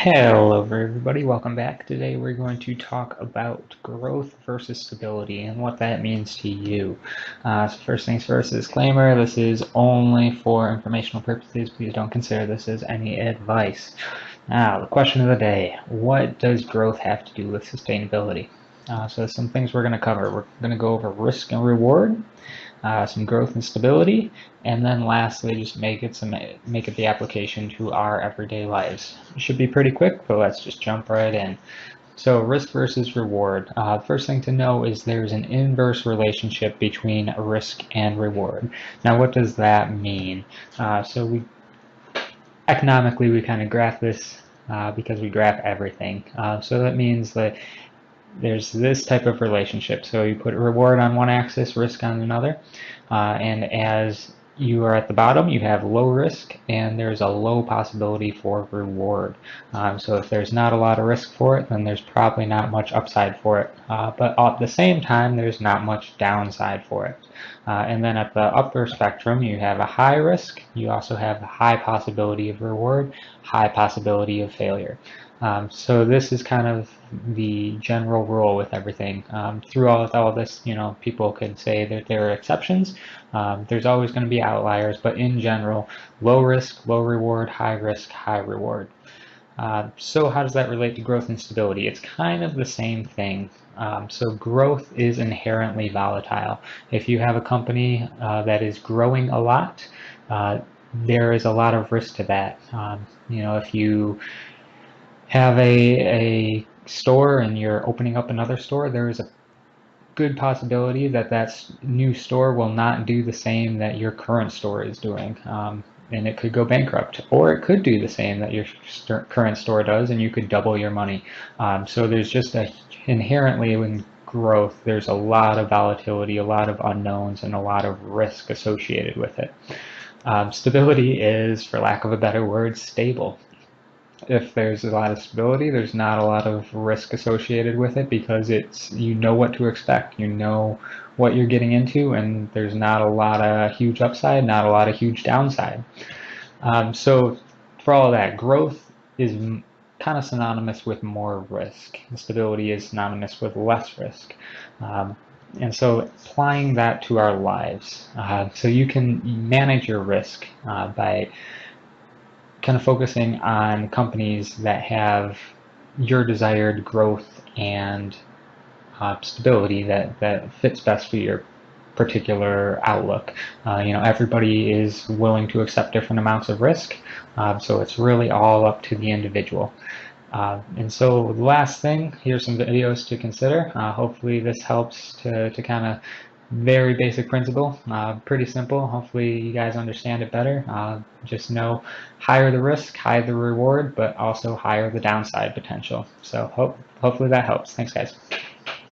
Hello everybody, welcome back. Today we're going to talk about growth versus stability and what that means to you. So first things first, disclaimer, this is only for informational purposes. Please don't consider this as any advice. Now, the question of the day, what does growth have to do with sustainability? So some things we're going to cover. We're going to go over risk and reward, some growth and stability, and then lastly, just make it the application to our everyday lives. It should be pretty quick, but let's just jump right in. So risk versus reward. First thing to know is there's an inverse relationship between risk and reward. Now, what does that mean? Economically, we kind of graph this because we graph everything. So that means that there's this type of relationship. So you put reward on one axis, risk on another, and as you are at the bottom, you have low risk and there's a low possibility for reward. So if there's not a lot of risk for it, then there's probably not much upside for it. But at the same time, there's not much downside for it. And then at the upper spectrum, you have a high risk. You also have a high possibility of reward, high possibility of failure. So this is kind of the general rule with everything. Through all this, people can say that there are exceptions. There's always going to be outliers, but in general, low risk, low reward, high risk, high reward. So how does that relate to growth and stability? It's kind of the same thing. So growth is inherently volatile. If you have a company that is growing a lot, there is a lot of risk to that. If you have a store and you're opening up another store, there is a good possibility that that new store will not do the same that your current store is doing. And it could go bankrupt, or it could do the same that your current store does, and you could double your money. So there's just inherently in growth, there's a lot of volatility, a lot of unknowns, and a lot of risk associated with it. Stability is, for lack of a better word, stable. If there's a lot of stability, there's not a lot of risk associated with it because you know what to expect, you know what you're getting into, and there's not a lot of huge upside, not a lot of huge downside. So for all of that, growth is kind of synonymous with more risk. Stability is synonymous with less risk. And so applying that to our lives, so you can manage your risk by kind of focusing on companies that have your desired growth and stability that fits best for your particular outlook. Everybody is willing to accept different amounts of risk, so it's really all up to the individual. And so the last thing, here's some videos to consider. Hopefully this helps to kind of very basic principle, pretty simple. Hopefully you guys understand it better. Just know higher the risk, higher the reward, but also higher the downside potential. So hopefully that helps. Thanks, guys.